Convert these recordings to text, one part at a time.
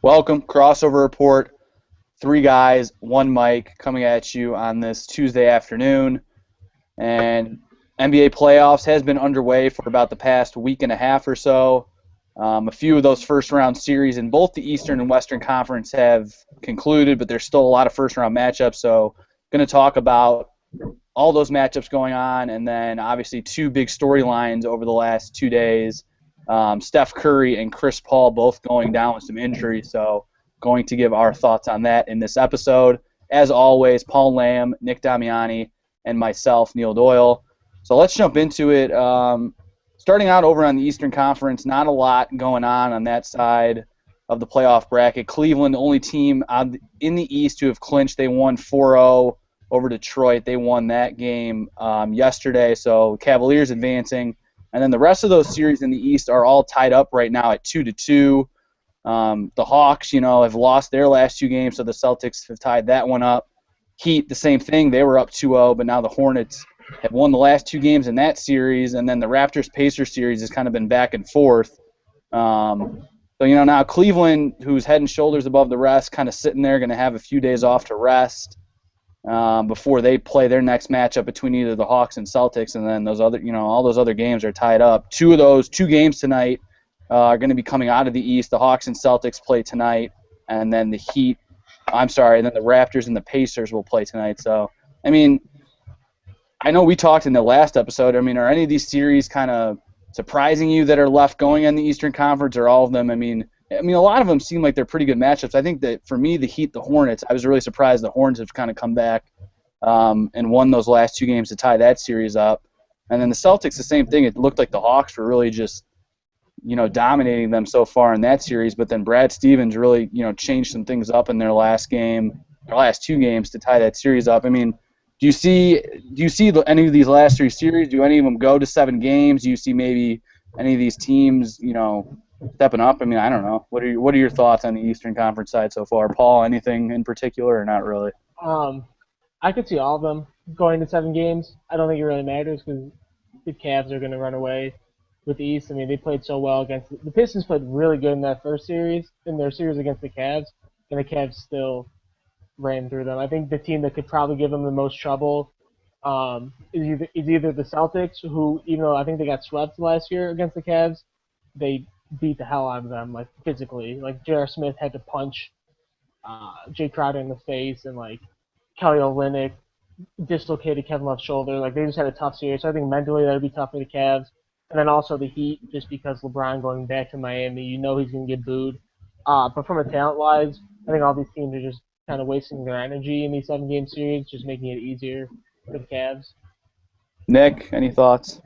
Welcome, Crossover Report. Three guys, one mic coming at you on this Tuesday afternoon. And NBA playoffs has been underway for about the past week and a half or so. A few of those first-round series in both the Eastern and Western Conference have concluded, but there's still a lot of first-round matchups. So going to talk about all those matchups going on, and then obviously two big storylines over the last 2 days. Steph Curry and Chris Paul both going down with some injuries, so going to give our thoughts on that in this episode. As always, Paul Lamb, Nick Damiani, and myself, Neil Doyle. So let's jump into it. Starting out over on the Eastern Conference, not a lot going on that side of the playoff bracket. Cleveland, the only team in the East to have clinched. They won 4-0 over Detroit. They won that game yesterday, so Cavaliers advancing. And then the rest of those series in the East are all tied up right now at 2-2. The Hawks, have lost their last two games, so the Celtics have tied that one up. Heat, the same thing. They were up 2-0, but now the Hornets have won the last two games in that series, and then the Raptors-Pacers series has kind of been back and forth. Now Cleveland, who's head and shoulders above the rest, kind of sitting there, going to have a few days off to rest before they play their next matchup between either the Hawks and Celtics, and then all those other games are tied up. Two of those two games tonight are going to be coming out of the East. The Hawks and Celtics play tonight, and then the Raptors and the Pacers will play tonight. So, I know we talked in the last episode. Are any of these series kind of surprising you that are left going in the Eastern Conference, or all of them? A lot of them seem like they're pretty good matchups. I think that for me, the Heat, the Hornets, I was really surprised the Hornets have kind of come back and won those last two games to tie that series up. And then the Celtics, the same thing. It looked like the Hawks were really just, dominating them so far in that series. But then Brad Stevens really, changed some things up in their last two games to tie that series up. Do you see any of these last three series? Do any of them go to 7 games? Do you see maybe any of these teams, stepping up? I don't know. What are your thoughts on the Eastern Conference side so far? Paul, anything in particular or not really? I could see all of them going to 7 games. I don't think it really matters because the Cavs are going to run away with the East. They played so well against the Pistons. Played really good in that first series, in their series against the Cavs, and the Cavs still ran through them. I think the team that could probably give them the most trouble is either the Celtics, who, even though I think they got swept last year against the Cavs, they beat the hell out of them, physically. J.R. Smith had to punch Jay Crowder in the face, and Kelly Olynyk dislocated Kevin Love's shoulder. They just had a tough series. So I think mentally that would be tough for the Cavs. And then also the Heat, just because LeBron going back to Miami, he's going to get booed. But from a talent-wise, I think all these teams are just kind of wasting their energy in these 7-game series, just making it easier for the Cavs. Nick, any thoughts?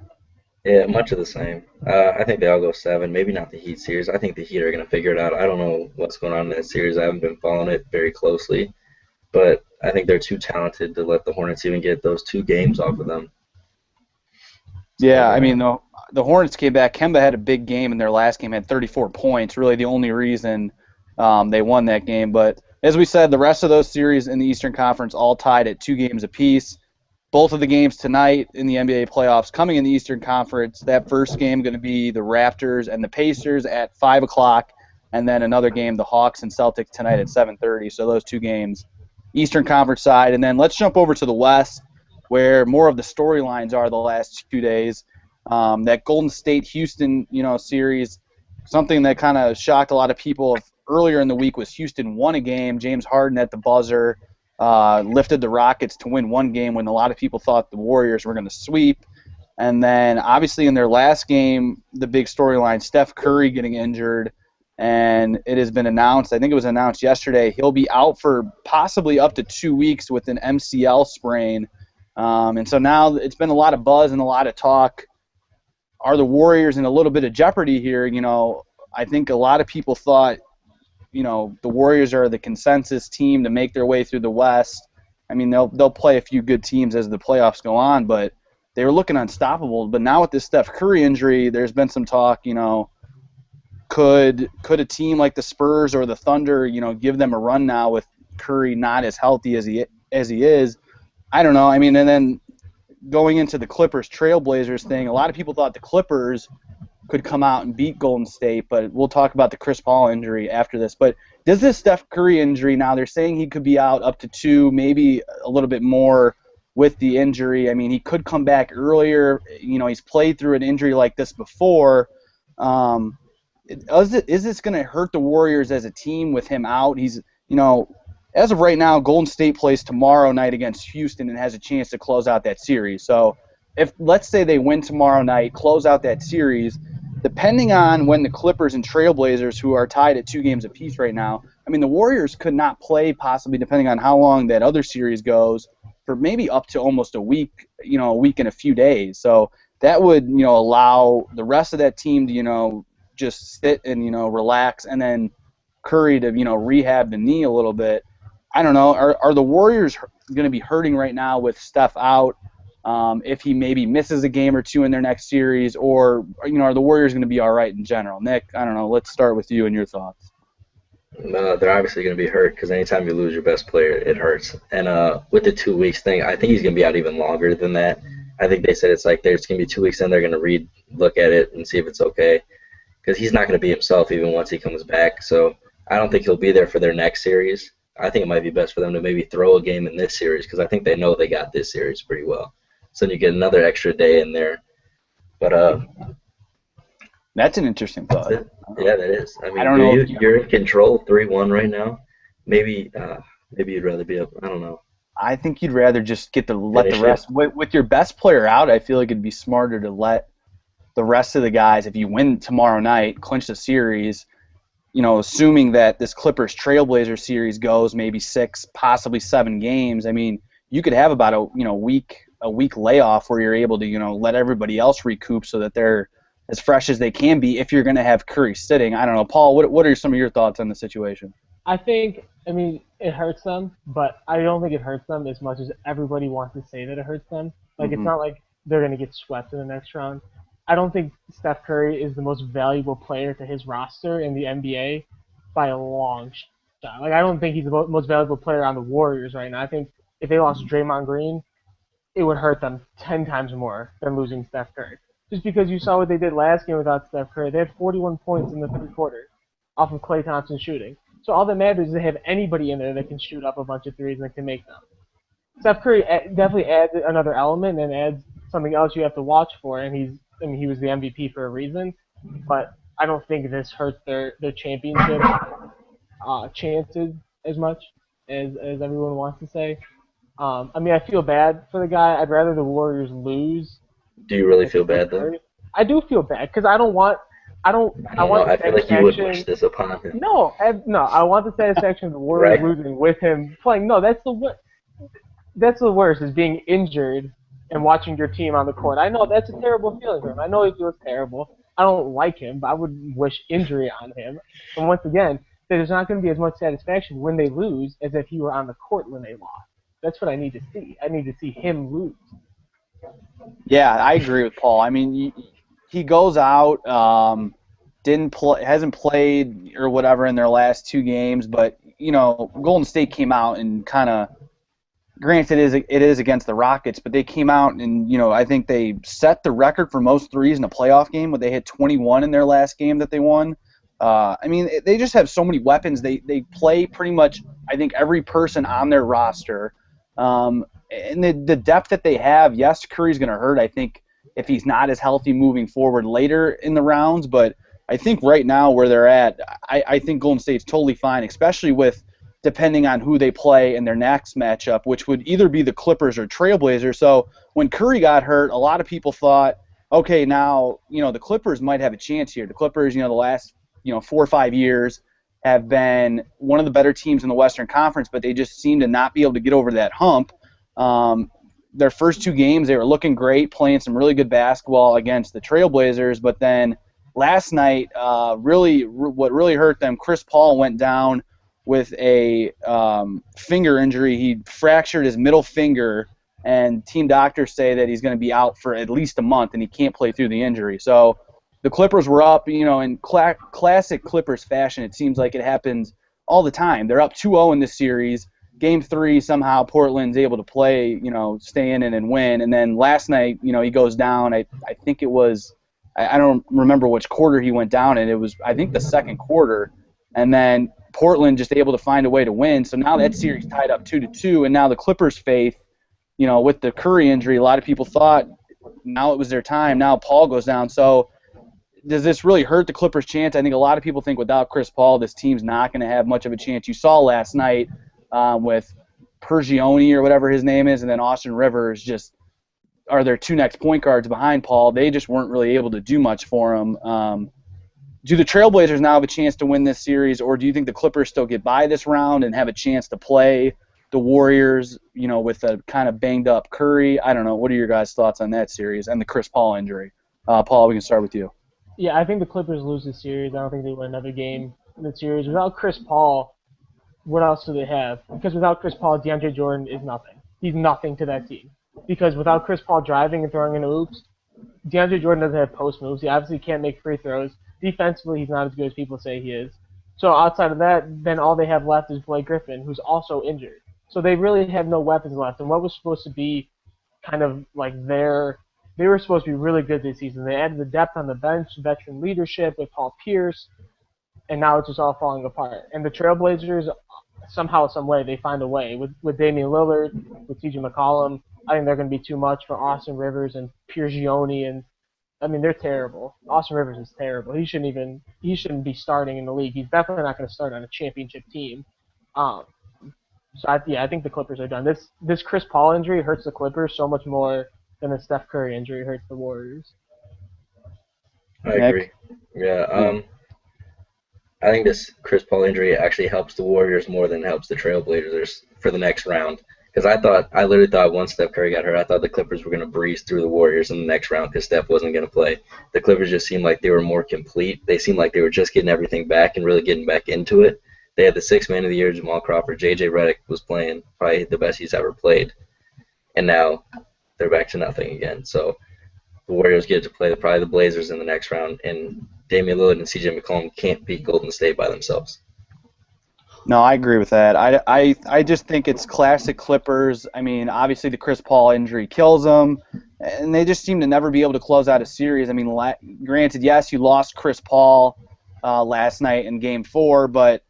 Yeah, much of the same. I think they all go 7. Maybe not the Heat series. I think the Heat are going to figure it out. I don't know what's going on in that series. I haven't been following it very closely. But I think they're too talented to let the Hornets even get those 2 games off of them. Yeah, the Hornets came back. Kemba had a big game in their last game, had 34 points, really the only reason they won that game. But as we said, the rest of those series in the Eastern Conference all tied at 2 games apiece. Both of the games tonight in the NBA playoffs coming in the Eastern Conference. That first game going to be the Raptors and the Pacers at 5 o'clock, and then another game, the Hawks and Celtics tonight at 7:30. So those 2 games, Eastern Conference side. And then let's jump over to the West, where more of the storylines are the last 2 days. That Golden State-Houston, series, something that kind of shocked a lot of people earlier in the week was Houston won a game. James Harden at the buzzer lifted the Rockets to win one game when a lot of people thought the Warriors were going to sweep. And then, obviously, in their last game, the big storyline, Steph Curry getting injured. And it has been announced, I think it was announced yesterday, he'll be out for possibly up to 2 weeks with an MCL sprain. And so now it's been a lot of buzz and a lot of talk. Are the Warriors in a little bit of jeopardy here? I think a lot of people thought, the Warriors are the consensus team to make their way through the West. They'll play a few good teams as the playoffs go on, but they were looking unstoppable. But now with this Steph Curry injury, there's been some talk, could a team like the Spurs or the Thunder, give them a run now with Curry not as healthy as he is? I don't know. And then going into the Clippers Trailblazers thing, a lot of people thought the Clippers could come out and beat Golden State, but we'll talk about the Chris Paul injury after this. But does this Steph Curry injury now, they're saying he could be out up to 2, maybe a little bit more with the injury. I mean, he could come back earlier. He's played through an injury like this before. Is this going to hurt the Warriors as a team with him out? He's, as of right now, Golden State plays tomorrow night against Houston and has a chance to close out that series. So if, let's say they win tomorrow night, close out that series, depending on when the Clippers and Trailblazers, who are tied at 2 games apiece right now, I mean, the Warriors could not play possibly, depending on how long that other series goes, for maybe up to almost a week, a week and a few days. So that would, allow the rest of that team to, just sit and, relax, and then Curry to, rehab the knee a little bit. I don't know. Are the Warriors going to be hurting right now with Steph out? If he maybe misses a game or 2 in their next series, or are the Warriors going to be all right in general? Nick, I don't know. Let's start with you and your thoughts. They're obviously going to be hurt because anytime you lose your best player, it hurts. And with the 2 weeks thing, I think he's going to be out even longer than that. I think they said it's like there's going to be 2 weeks, and they're going to look at it and see if it's okay, because he's not going to be himself even once he comes back. So I don't think he'll be there for their next series. I think it might be best for them to maybe throw a game in this series, because I think they know they got this series pretty well. So you get another extra day in there. But that's an interesting thought. Yeah, that is. I mean, I don't know you're in control 3-1 right now. Maybe you'd rather be up. I don't know. I think you'd rather just let the rest. With your best player out, I feel like it'd be smarter to let the rest of the guys, if you win tomorrow night, clinch the series, assuming that this Clippers Trailblazer series goes maybe 6, possibly 7 games. I mean, you could have about a week layoff where you're able to, let everybody else recoup so that they're as fresh as they can be if you're going to have Curry sitting. I don't know. Paul, what are some of your thoughts on the situation? I mean, it hurts them, but I don't think it hurts them as much as everybody wants to say that it hurts them. Like, It's not like they're going to get swept in the next round. I don't think Steph Curry is the most valuable player to his roster in the NBA by a long shot. Like, I don't think he's the most valuable player on the Warriors right now. I think if they lost Draymond Green, it would hurt them 10 times more than losing Steph Curry. Just because you saw what they did last game without Steph Curry. They had 41 points in the third quarter off of Klay Thompson shooting. So all that matters is they have anybody in there that can shoot up a bunch of threes and can make them. Steph Curry definitely adds another element and adds something else you have to watch for, and he was the MVP for a reason. But I don't think this hurts their championship chances as much as everyone wants to say. I mean, I feel bad for the guy. I'd rather the Warriors lose. Do you really feel bad though? I do feel bad because I want. I feel like you would wish this upon him. No, I want the satisfaction of the Warriors Right. losing with him playing. No, that's the worst, is being injured and watching your team on the court. I know that's a terrible feeling for him. I know he feels terrible. I don't like him, but I would wish injury on him. And once again, there's not going to be as much satisfaction when they lose as if he were on the court when they lost. That's what I need to see. I need to see him lose. Yeah, I agree with Paul. I mean, he goes out, hasn't played or whatever in their last 2 games, but Golden State came out and kind of, granted it is against the Rockets, but they came out and I think they set the record for most threes in a playoff game, where they hit 21 in their last game that they won. I mean, they just have so many weapons. They play pretty much, I think, every person on their roster. And the depth that they have, yes, Curry's going to hurt, I think, if he's not as healthy moving forward later in the rounds. But I think right now where they're at, I think Golden State's totally fine, especially with depending on who they play in their next matchup, which would either be the Clippers or Trailblazers. So when Curry got hurt, a lot of people thought, okay, now, the Clippers might have a chance here. The Clippers, the last, 4 or 5 years have been one of the better teams in the Western Conference, but they just seem to not be able to get over that hump. Their first 2 games, they were looking great, playing some really good basketball against the Trailblazers, but then last night, what really hurt them, Chris Paul went down with a finger injury. He fractured his middle finger, and team doctors say that he's going to be out for at least a month, and he can't play through the injury. So the Clippers were up, in classic Clippers fashion. It seems like it happens all the time. They're up 2-0 in this series. Game 3, somehow Portland's able to play, stay in it and win. And then last night, he goes down. I think it was I don't remember which quarter he went down, and it was, I think, the second quarter. And then Portland just able to find a way to win. So now that series tied up 2-2, and now the Clippers' faith, with the Curry injury, a lot of people thought now it was their time. Now Paul goes down. So does this really hurt the Clippers' chance? I think a lot of people think without Chris Paul, this team's not going to have much of a chance. You saw last night with Pergioni or whatever his name is, and then Austin Rivers just are their two next point guards behind Paul. They just weren't really able to do much for him. Do the Trailblazers now have a chance to win this series, or do you think the Clippers still get by this round and have a chance to play the Warriors, with a kind of banged up Curry? I don't know. What are your guys' thoughts on that series and the Chris Paul injury? Paul, we can start with you. Yeah, I think the Clippers lose the series. I don't think they win another game in the series. Without Chris Paul, what else do they have? Because without Chris Paul, DeAndre Jordan is nothing. He's nothing to that team. Because without Chris Paul driving and throwing in oops, DeAndre Jordan doesn't have post moves. He obviously can't make free throws. Defensively, he's not as good as people say he is. So outside of that, then all they have left is Blake Griffin, who's also injured. So they really have no weapons left. And what was supposed to be kind of like they were supposed to be really good this season. They added the depth on the bench, veteran leadership with Paul Pierce, and now it's just all falling apart. And the Trailblazers, somehow, some way, they find a way. With Damian Lillard, with TJ McCollum, I think they're going to be too much for Austin Rivers and Piergioni, and I mean they're terrible. Austin Rivers is terrible. He shouldn't be starting in the league. He's definitely not going to start on a championship team. I think the Clippers are done. This Chris Paul injury hurts the Clippers so much more than the Steph Curry injury hurts the Warriors. I agree. Yeah. I think this Chris Paul injury actually helps the Warriors more than it helps the Trailblazers for the next round. Because I literally thought once Steph Curry got hurt, I thought the Clippers were going to breeze through the Warriors in the next round because Steph wasn't going to play. The Clippers just seemed like they were more complete. They seemed like they were just getting everything back and really getting back into it. They had the sixth man of the year, Jamal Crawford. J.J. Redick was playing probably the best he's ever played. And now they're back to nothing again. So the Warriors get to play probably the Blazers in the next round, and Damian Lillard and C.J. McCollum can't beat Golden State by themselves. No, I agree with that. I just think it's classic Clippers. I mean, obviously the Chris Paul injury kills them, and they just seem to never be able to close out a series. I mean, granted, yes, you lost Chris Paul last night in Game 4, but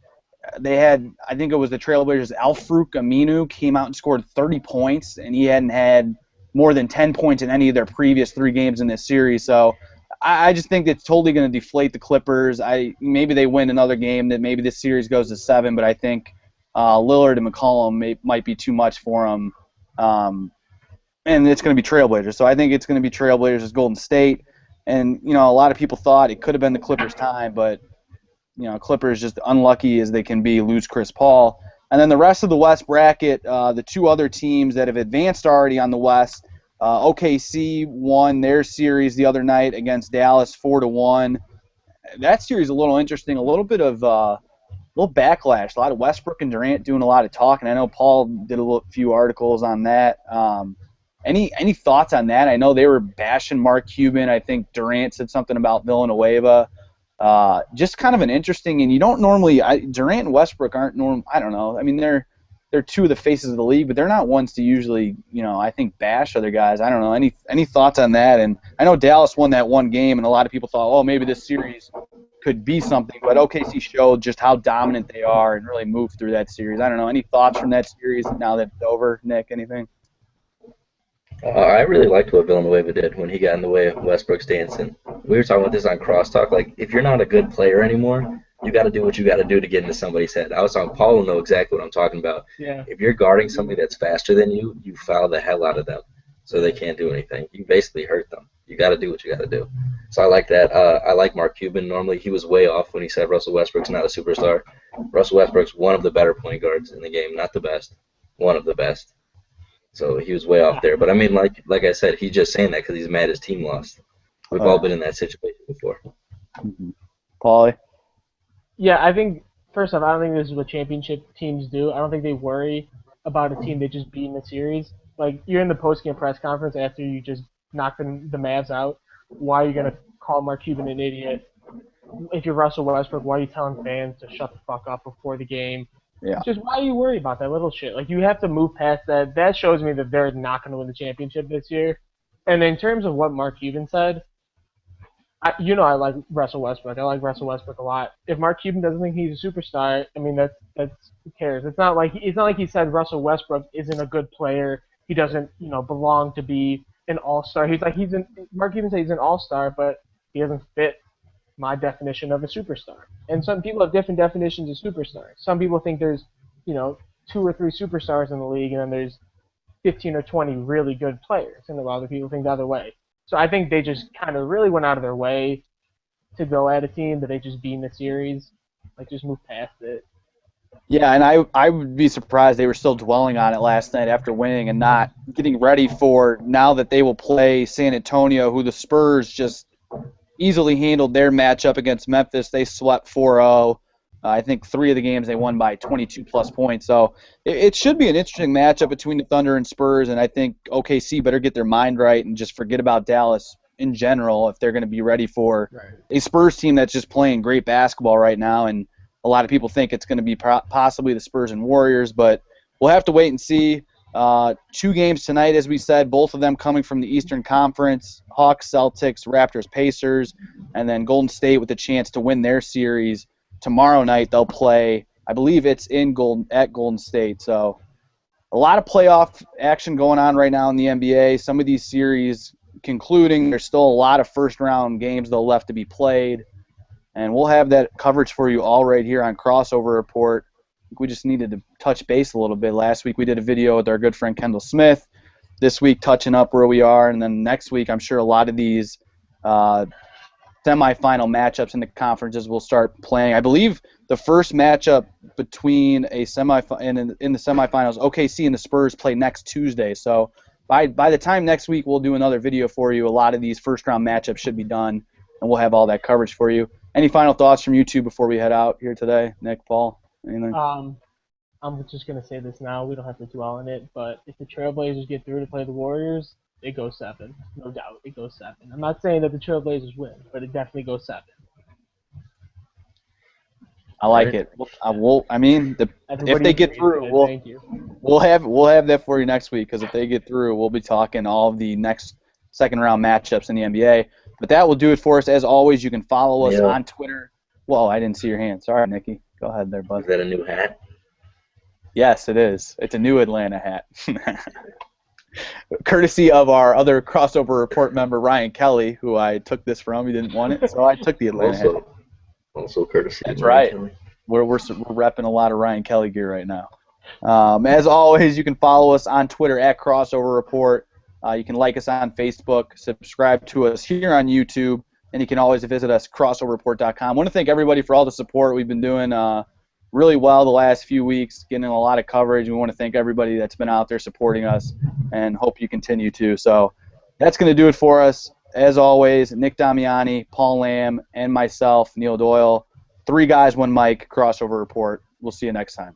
they had, I think it was the Trailblazers, Al-Farouq Aminu came out and scored 30 points, and he hadn't had more than 10 points in any of their previous 3 games in this series. So I just think it's totally going to deflate the Clippers. Maybe they win another game, that maybe this series goes to 7, but I think Lillard and McCollum might be too much for them. And it's going to be Trailblazers. So I think it's going to be Trailblazers as Golden State. And, a lot of people thought it could have been the Clippers' time, but Clippers just unlucky as they can be, lose Chris Paul. And then the rest of the West bracket, the 2 other teams that have advanced already on the West, OKC won their series the other night against Dallas 4-1. That series is a little interesting, a little bit of little backlash. A lot of Westbrook and Durant doing a lot of talking. I know Paul did a few articles on that. Any thoughts on that? I know they were bashing Mark Cuban. I think Durant said something about Villanueva. Just kind of an interesting, and you don't normally. Durant and Westbrook aren't normal. I don't know. I mean, they're 2 of the faces of the league, but they're not ones to usually, I think bash other guys. I don't know. Any thoughts on that? And I know Dallas won that one game, and a lot of people thought, oh, maybe this series could be something, but OKC showed just how dominant they are and really moved through that series. I don't know. Any thoughts from that series now that it's over, Nick? Anything? I really liked what Villanueva did when he got in the way of Westbrook's dancing. We were talking about this on Crosstalk. Like, if you're not a good player anymore, you got to do what you got to do to get into somebody's head. I was talking, Paul will know exactly what I'm talking about. Yeah. If you're guarding somebody that's faster than you, you foul the hell out of them so they can't do anything. You basically hurt them. You got to do what you got to do. So I like that. I like Mark Cuban. Normally he was way off when he said Russell Westbrook's not a superstar. Russell Westbrook's one of the better point guards in the game. Not the best. One of the best. So he was way off there. But, I mean, like I said, he's just saying that because he's mad his team lost. We've all been in that situation before. Mm-hmm. Paulie? Yeah, I think, first off, I don't think this is what championship teams do. I don't think they worry about a team they just beat in the series. Like, you're in the post-game press conference after you just knock the Mavs out. Why are you going to call Mark Cuban an idiot? If you're Russell Westbrook, why are you telling fans to shut the fuck up before the game? Yeah. Just why are you worried about that little shit? Like, you have to move past that. That shows me that they're not going to win the championship this year. And in terms of what Mark Cuban said, I like Russell Westbrook. I like Russell Westbrook a lot. If Mark Cuban doesn't think he's a superstar, I mean that's who cares? It's not like he said Russell Westbrook isn't a good player. He doesn't belong to be an all-star. Mark Cuban said he's an all-star, but he doesn't fit my definition of a superstar. And some people have different definitions of superstars. Some people think there's two or three superstars in the league, and then there's 15 or 20 really good players, and a lot of people think the other way. So I think they just kind of really went out of their way to go at a team that they just beat in the series. Like, just move past it. Yeah, and I would be surprised they were still dwelling on it last night after winning and not getting ready for now that they will play San Antonio, who the Spurs just easily handled their matchup against Memphis. They swept 4-0. I think 3 of the games they won by 22-plus points. So it should be an interesting matchup between the Thunder and Spurs, and I think OKC better get their mind right and just forget about Dallas in general if they're going to be ready for a Spurs team that's just playing great basketball right now. And a lot of people think it's going to be possibly the Spurs and Warriors, but we'll have to wait and see. 2 games tonight, as we said, both of them coming from the Eastern Conference, Hawks, Celtics, Raptors, Pacers, and then Golden State with a chance to win their series. Tomorrow night they'll play, I believe it's at Golden State. So a lot of playoff action going on right now in the NBA. Some of these series concluding. There's still a lot of first-round games though left to be played. And we'll have that coverage for you all right here on Crossover Report. We just needed to touch base a little bit. Last week we did a video with our good friend Kendall Smith. This week touching up where we are. And then next week I'm sure a lot of these semifinal matchups in the conferences will start playing. I believe the first matchup between in the semifinals, OKC and the Spurs play next Tuesday. So by the time next week we'll do another video for you. A lot of these first-round matchups should be done, and we'll have all that coverage for you. Any final thoughts from you two before we head out here today? Nick, Paul, anything? I'm just going to say this now. We don't have to dwell on it, but if the Trailblazers get through to play the Warriors, it goes 7. No doubt, it goes 7. I'm not saying that the Trailblazers win, but it definitely goes 7. I like it. If they get through, we'll have that for you next week, because if they get through, we'll be talking all of the next second-round matchups in the NBA. But that will do it for us. As always, you can follow us on Twitter. Whoa, I didn't see your hand. Sorry, Nikki. Go ahead there, bud. Is that a new hat? Yes, it is. It's a new Atlanta hat. Courtesy of our other Crossover Report member, Ryan Kelly, who I took this from. He didn't want it, so I took the Atlanta hat. Also courtesy That's of Ryan right. Kelly. We're repping a lot of Ryan Kelly gear right now. As always, you can follow us on Twitter at Crossover Report. You can like us on Facebook, subscribe to us here on YouTube, and you can always visit us, crossoverreport.com. I want to thank everybody for all the support we've been doing really well the last few weeks, getting a lot of coverage. We want to thank everybody that's been out there supporting us, and hope you continue to. So that's going to do it for us. As always, Nick Damiani, Paul Lamb, and myself, Neil Doyle. 3 guys, 1 mic, Crossover Report. We'll see you next time.